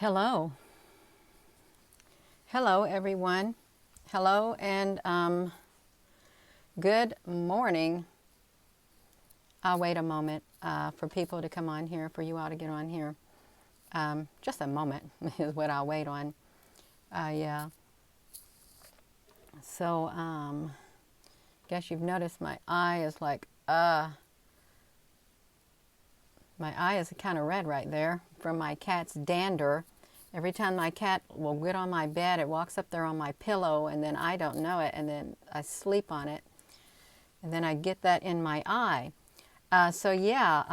Hello. Hello, everyone. Hello and good morning. I'll wait a moment for people to come on here, for you all to get on here. Just a moment is what I'll wait on. Yeah. So, guess you've noticed my eye is like, my eye is kind of red right there from my cat's dander. Every time my cat will get on my bed, it walks up there on my pillow, and then I don't know it, and then I sleep on it, and then I get that in my eye. So yeah,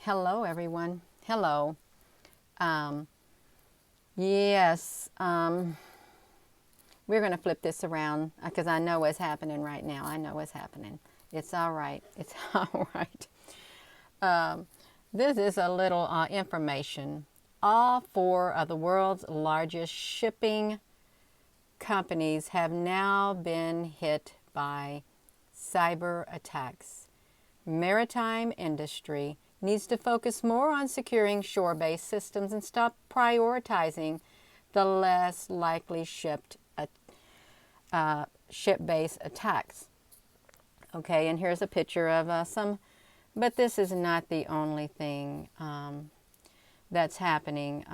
hello everyone. Hello. Yes, we're going to flip this around because I know what's happening right now. I know what's happening. It's all right. It's all right. This is a little information. All four of the world's largest shipping companies have now been hit by cyber attacks. Maritime industry needs to focus more on securing shore-based systems and stop prioritizing the less likely ship-based attacks. Okay, and here's a picture of some, but this is not the only thing that's happening.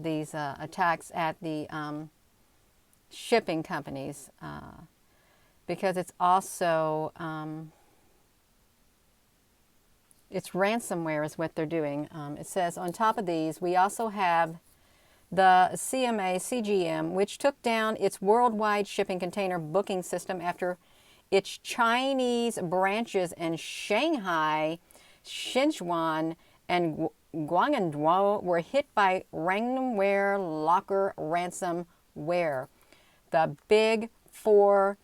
These attacks at the shipping companies, because it's also it's ransomware is what they're doing. It says on top of these, we also have the CGM, which took down its worldwide shipping container booking system after its Chinese branches in Shanghai, Sichuan, and Guangzhou were hit by ransomware locker ransomware. The big four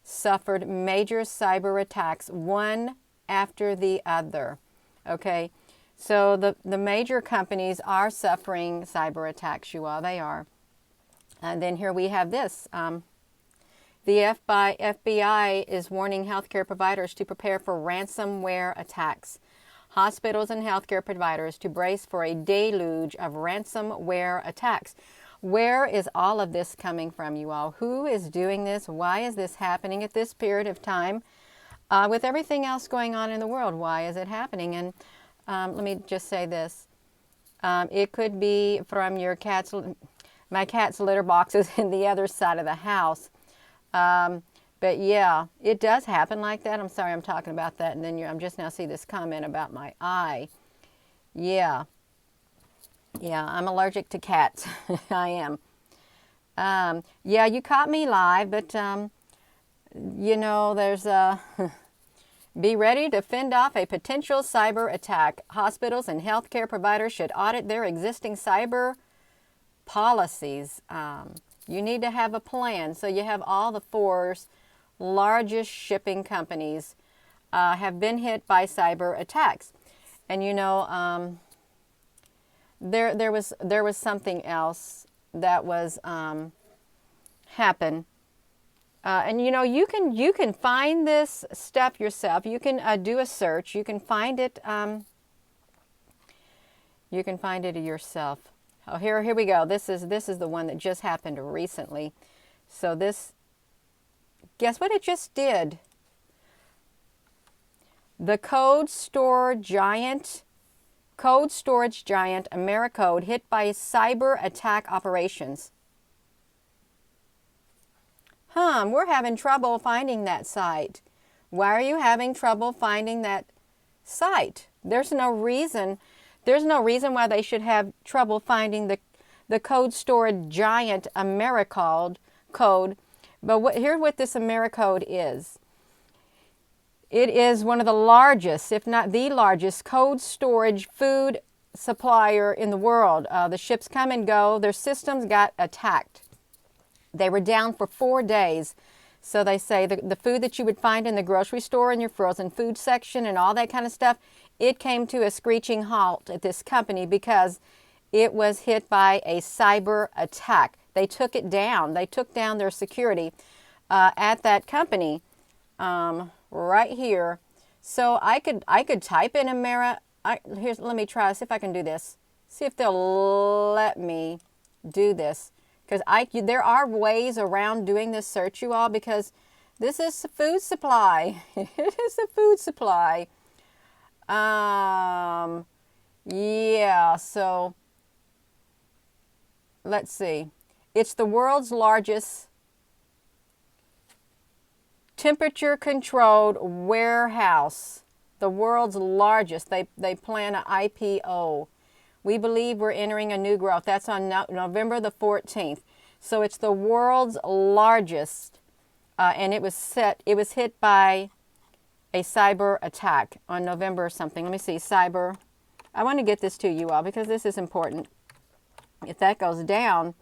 suffered major cyber attacks, one after the other. Okay, so the major companies are suffering cyber attacks, you all, they are. And then here we have this. The FBI is warning healthcare providers to prepare for ransomware attacks. Hospitals and healthcare providers to brace for a deluge of ransomware attacks. Where is all of this coming from, you all? Who is doing this? Why is this happening at this period of time? With everything else going on in the world, why is it happening? And let me just say this. It could be from your my cat's litter boxes in the other side of the house. But yeah, it does happen like that. I'm sorry I'm talking about that. And then I'm just now see this comment about my eye. Yeah. Yeah, I'm allergic to cats. I am. Yeah, you caught me live, but, you know, there's a... Be ready to fend off a potential cyber attack. Hospitals and healthcare providers should audit their existing cyber policies. You need to have a plan. So you have all the four largest shipping companies have been hit by cyber attacks. And you know, there was something else that was happened. And you know, you can find this stuff yourself. You can do a search. You can find it. You can find it yourself. Oh, here we go. This is the one that just happened recently. So this, guess what it just did? The cold storage giant Americode hit by cyber attack operations. We're having trouble finding that site. Why are you having trouble finding that site? There's no reason why they should have trouble finding the code stored giant Americode code. But here's what this Americode is. It is one of the largest, if not the largest, cold storage food supplier in the world. The ships come and go. Their systems got attacked. They were down for 4 days. So they say the food that you would find in the grocery store in your frozen food section and all that kind of stuff, it came to a screeching halt at this company because it was hit by a cyber attack. They took it down. They took down their security at that company right here. So I could type in let me try, see if I can do this. See if they'll let me do this, because there are ways around doing this search, you all, because this is a food supply. It is a food supply. Yeah, so let's see. It's the world's largest temperature-controlled warehouse. The world's largest. They plan an IPO. We believe we're entering a new growth. That's on November the 14th. So it's the world's largest, and it was hit by a cyber attack on November something. Let me see, cyber. I want to get this to you all because this is important. If that goes down,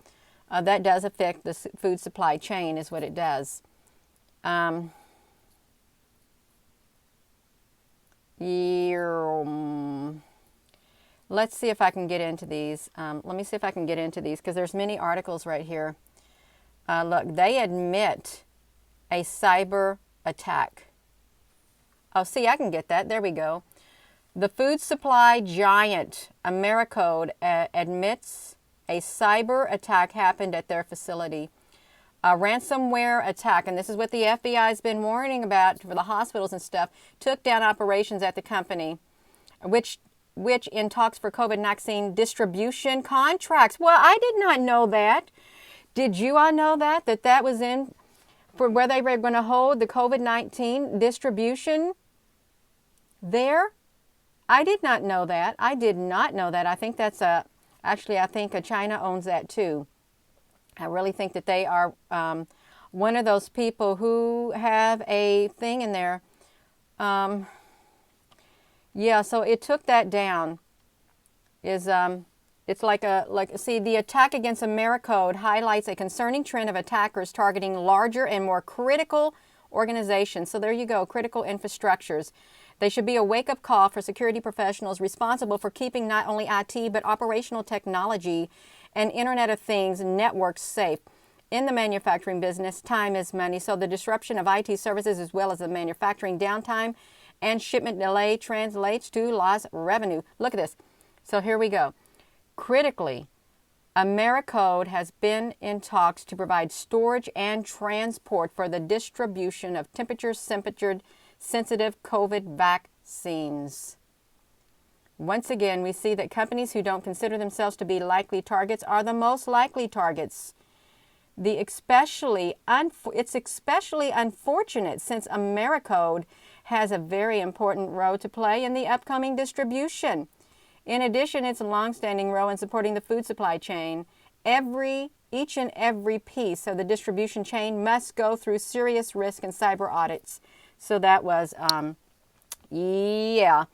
that does affect the food supply chain, is what it does. Let's see if I can get into these. Let me see if I can get into these because there's many articles right here. Look, they admit a cyber attack. Oh, see, I can get that. There we go. The food supply giant Americode admits a cyber attack happened at their facility. A ransomware attack, and this is what the FBI has been warning about for the hospitals and stuff, took down operations at the company, which in talks for COVID vaccine distribution contracts. Well, I did not know that. Did you all know that that was in for where they were going to hold the COVID-19 distribution there? I did not know that. I did not know that. I think that's actually, I think China owns that too. I really think that they are one of those people who have a thing in there. Yeah, so it took that down. It's see, the attack against Americode highlights a concerning trend of attackers targeting larger and more critical organizations. So there you go, critical infrastructures. They should be a wake-up call for security professionals responsible for keeping not only IT, but operational technology and Internet of Things networks safe. In the manufacturing business, time is money, so the disruption of IT services as well as the manufacturing downtime and shipment delay translates to lost revenue. Look at this. So here we go. Critically, Americode has been in talks to provide storage and transport for the distribution of temperature-sensitive COVID vaccines. Once again, we see that companies who don't consider themselves to be likely targets are the most likely targets. It's especially unfortunate since Americode has a very important role to play in the upcoming distribution. In addition, it's a long-standing role in supporting the food supply chain. Each and every piece of the distribution chain must go through serious risk and cyber audits. So that was, yeah,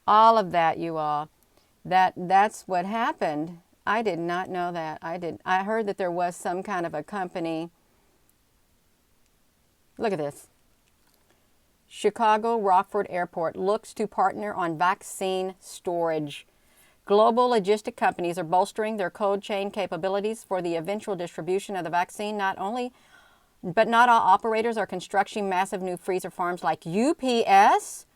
all of that, you all. That's what happened. I did not know that. I heard that there was some kind of a company. Look at this. Chicago Rockford Airport looks to partner on vaccine storage. Global logistic companies are bolstering their cold chain capabilities for the eventual distribution of the vaccine. But not all operators are constructing massive new freezer farms like UPS.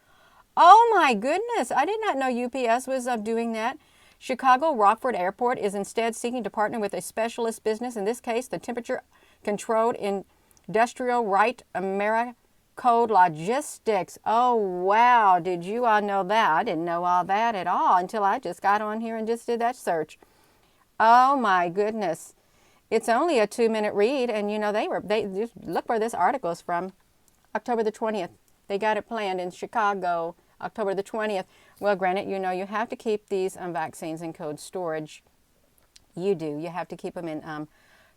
Oh my goodness, I did not know UPS was doing that. Chicago Rockford Airport is instead seeking to partner with a specialist business, in this case, the temperature-controlled industrial right Americode Logistics. Oh, wow. Did you all know that? I didn't know all that at all until I just got on here and just did that search. Oh, my goodness. It's only a 2-minute read, and you know, they just look where this article is from. October the 20th. They got it planned in Chicago, October the 20th. Well, granted, you know, you have to keep these vaccines in cold storage. You do. You have to keep them in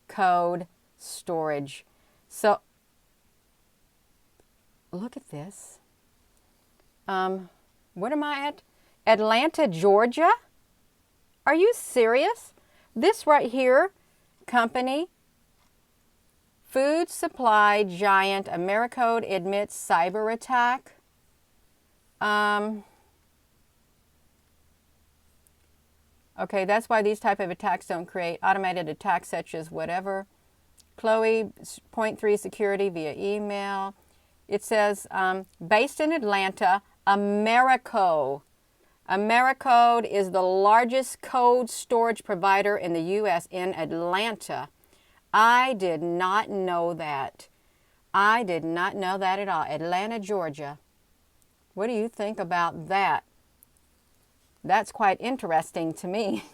cold storage. So, look at this. What am I at? Atlanta, Georgia? Are you serious? This right here, company, food supply giant Americode admits cyber attack. Okay, that's why these type of attacks don't create automated attacks such as whatever. Chloe, point 3 security via email. It says, based in Atlanta, Americode Americode is the largest code storage provider in the U.S. in Atlanta. I did not know that. I did not know that at all. Atlanta, Georgia. What do you think about that? That's quite interesting to me.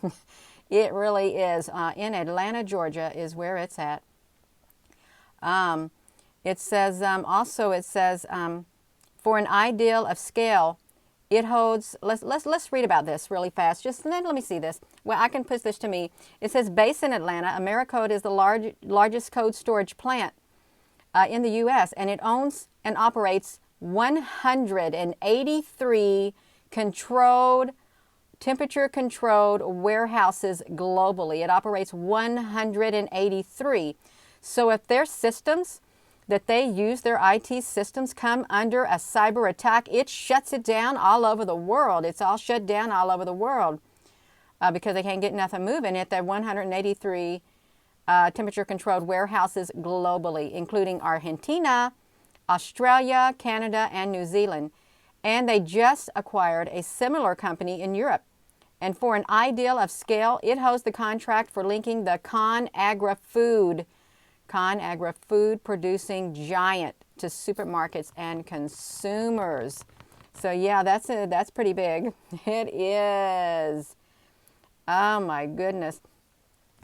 It really is. In Atlanta, Georgia is where it's at. It says, for an ideal of scale, it holds, let's read about this really fast. Just let me see this. Well, I can put this to me. It says, based in Atlanta, Americode is the largest code storage plant in the U.S., and it owns and operates 183 temperature-controlled warehouses globally. It operates 183. So if their systems that they use, their IT systems, come under a cyber attack, it shuts it down all over the world. It's all shut down all over the world because they can't get nothing moving at their 183 temperature-controlled warehouses globally, including Argentina, Australia, Canada, and New Zealand. And they just acquired a similar company in Europe. And for an ideal of scale, it holds the contract for linking the ConAgra food producing giant to supermarkets and consumers. So yeah, that's pretty big. It is. Oh my goodness.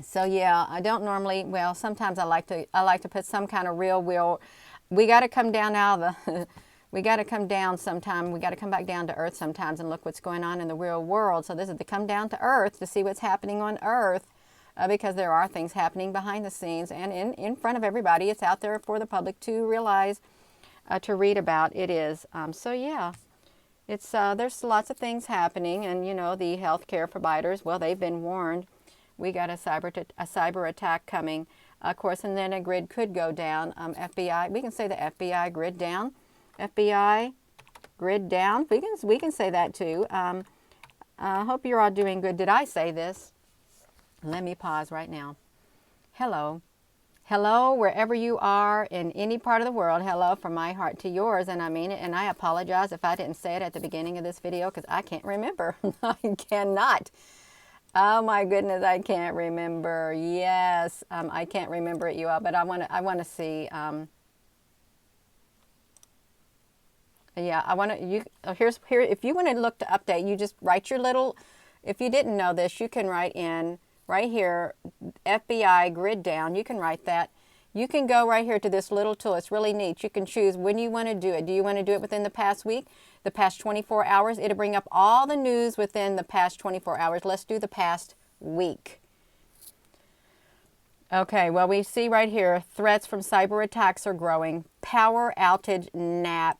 So yeah, I don't normally, well, sometimes I like to put some kind of real, we got to come down out of the, we got to come down sometime. We got to come back down to earth sometimes and look what's going on in the real world. So this is to come down to earth to see what's happening on earth. Because there are things happening behind the scenes and in front of everybody. It's out there for the public to realize, to read about. It is. So yeah, it's there's lots of things happening, and you know, the healthcare providers, well, they've been warned. We got a cyber attack coming, of course, and then a grid could go down. FBI, we can say the FBI grid down. FBI grid down. We can say that too. I hope you're all doing good. Did I say this? Let me pause right now. Hello. Hello, wherever you are in any part of the world. Hello from my heart to yours, and I mean it. And I apologize if I didn't say it at the beginning of this video because I can't remember. I cannot. Oh my goodness, I can't remember. Yes, I can't remember it, you all. But I want to see. Yeah, I want to. Here. If you want to look to update, you just write your little. If you didn't know this, you can write in. Right here, FBI grid down, you can write that. You can go right here to this little tool. It's really neat. You can choose when you want to do it. Do you want to do it within the past week, the past 24 hours? It'll bring up all the news within the past 24 hours. Let's do the past week. Okay, well, we see right here, threats from cyber attacks are growing. Power outage map.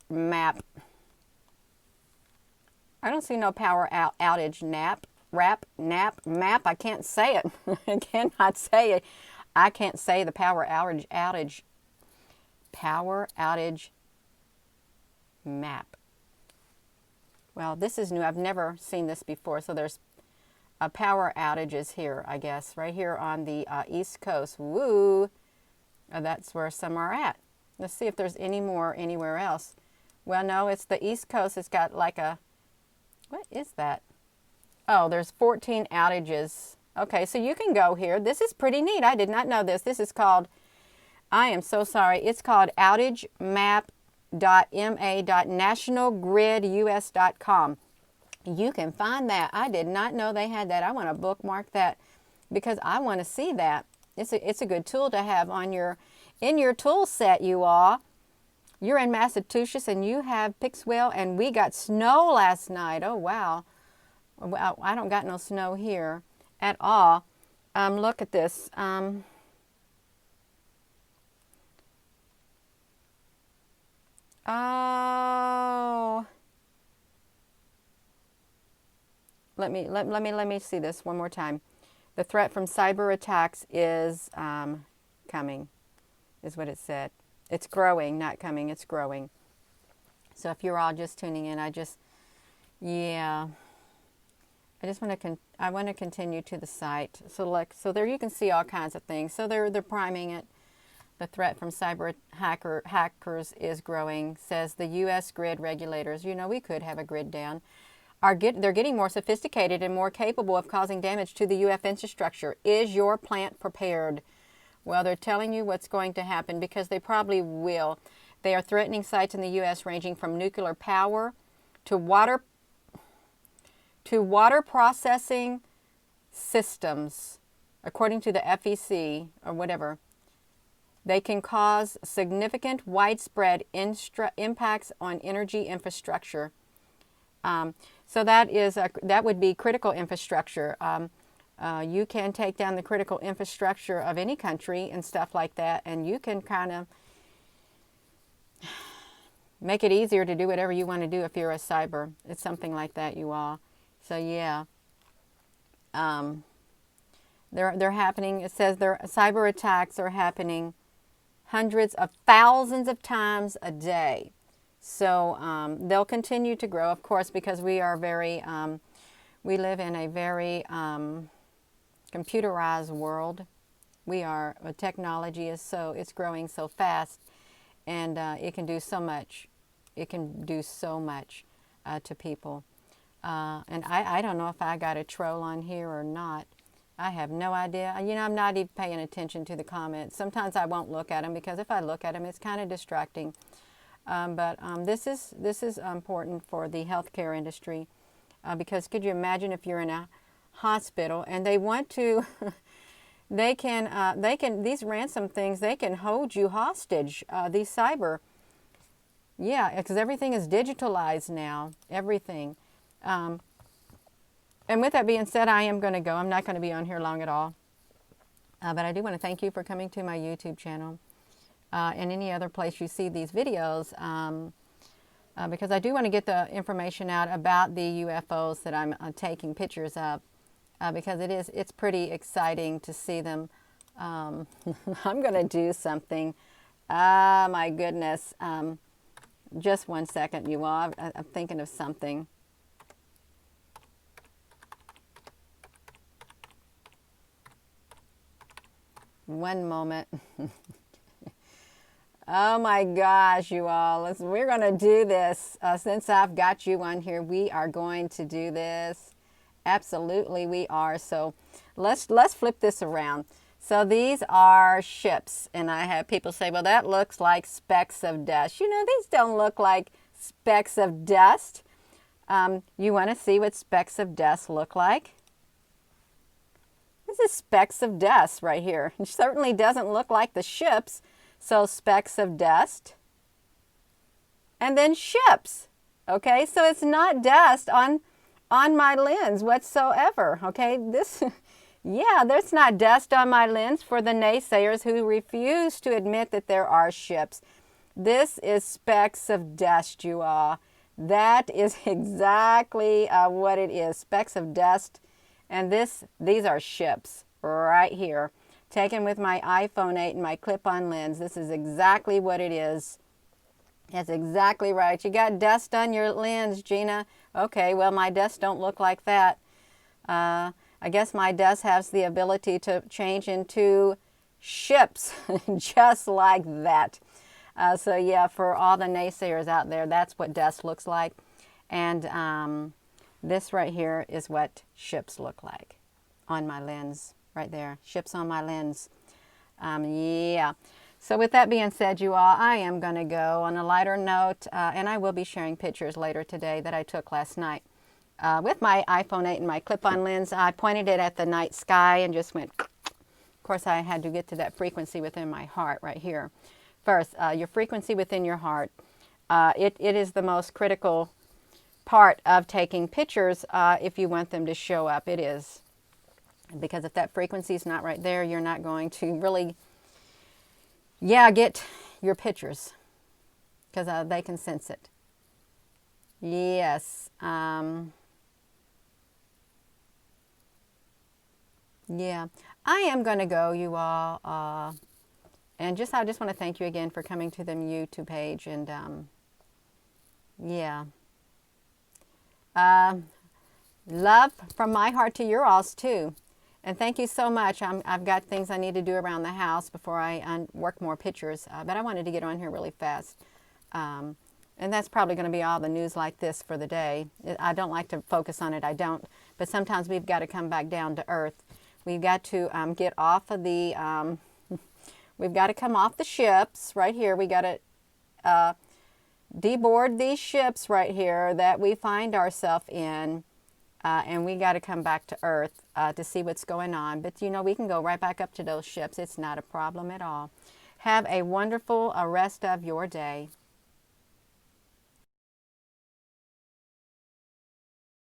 I don't see no power outage map. I can't say it. I cannot say it. I can't say the power outage map. Well, this is new. I've never seen this before. So there's power outages here, I guess, right here on the East Coast. Woo! That's where some are at. Let's see if there's any more anywhere else. Well, no, it's the East Coast. It's got like a, what is that? Oh, there's 14 outages. Okay, so you can go here. This is pretty neat. I did not know this. This is called, I am so sorry. It's called outage.ma.nationalgridus.com. You can find that. I did not know they had that. I want to bookmark that because I want to see that. It's a good tool to have on in your tool set, you all. You're in Massachusetts and you have Pixwell, and we got snow last night. Oh, wow. Well, I don't got no snow here at all. Look at this. Oh. Let me see this one more time. The threat from cyber attacks is coming, is what it said. It's growing, not coming. It's growing. So if you're all just tuning in, I want to continue to the site. So there you can see all kinds of things. So they're priming it. The threat from cyber hackers is growing, says the U.S. grid regulators. You know, we could have a grid down. they're getting more sophisticated and more capable of causing damage to the UF infrastructure. Is your plant prepared? Well, they're telling you what's going to happen because they probably will. They are threatening sites in the U.S. ranging from nuclear power to water processing systems, according to the FEC or whatever. They can cause significant, widespread impacts on energy infrastructure. So that would be critical infrastructure. You can take down the critical infrastructure of any country and stuff like that, and you can kind of make it easier to do whatever you want to do if you're a cyber. It's something like that, you all. So yeah, they're happening. It says their cyber attacks are happening hundreds of thousands of times a day. So they'll continue to grow, of course, because we are very, we live in a very computerized world. Technology is it's growing so fast, and it can do so much. It can do so much to people. And I don't know if I got a troll on here or not. I have no idea. You know, I'm not even paying attention to the comments. Sometimes I won't look at them because if I look at them, it's kind of distracting. But this is important for the healthcare industry because could you imagine if you're in a hospital and they want to, they can these ransom things, they can hold you hostage. These cyber, yeah, because everything is digitalized now, everything. And with that being said, I am going to go. I'm not going to be on here long at all. But I do want to thank you for coming to my YouTube channel and any other place you see these videos because I do want to get the information out about the UFOs that I'm taking pictures of because it's pretty exciting to see them. I'm going to do something. Ah, my goodness. Just one second, you all. I'm thinking of something. One moment. Oh my gosh, you all. We're going to do this. Since I've got you on here, we are going to do this. Absolutely, we are. So let's flip this around. So these are ships. And I have people say, well, that looks like specks of dust. You know, these don't look like specks of dust. You want to see what specks of dust look like? This is specks of dust right here. It certainly doesn't look like the ships. So specks of dust. And then ships. Okay, so it's not dust on my lens whatsoever. Okay, yeah, there's not dust on my lens for the naysayers who refuse to admit that there are ships. This is specks of dust, you all. That is exactly what it is. Specks of dust. And these are ships right here, taken with my iPhone 8 and my clip-on lens. This is exactly what it is. That's exactly right. You got dust on your lens, Gina. Okay, well, my dust don't look like that. I guess my dust has the ability to change into ships, just like that. So yeah, for all the naysayers out there, that's what dust looks like. And this right here is what ships look like on my lens, right there. Ships on my lens. Yeah. So with that being said, you all, I am going to go on a lighter note, and I will be sharing pictures later today that I took last night with my iPhone 8 and my clip-on lens. I pointed it at the night sky and just went, of course, I had to get to that frequency within my heart right here. First, your frequency within your heart. It is the most critical part of taking pictures if you want them to show up. It is. Because if that frequency is not right there, you're not going to really, get your pictures. Because they can sense it. Yes. Yeah. I am going to go, you all. And I just want to thank you again for coming to the YouTube page. And yeah. Love from my heart to your all's too. And thank you so much. I've got things I need to do around the house before I work more pictures. But I wanted to get on here really fast. And that's probably going to be all the news like this for the day. I don't like to focus on it. I don't. But sometimes we've got to come back down to earth. We've got to get off of the, we've got to come off the ships right here. We got to deboard these ships right here that we find ourselves in. And we got to come back to earth to see what's going on. But, you know, we can go right back up to those ships. It's not a problem at all. Have a wonderful rest of your day.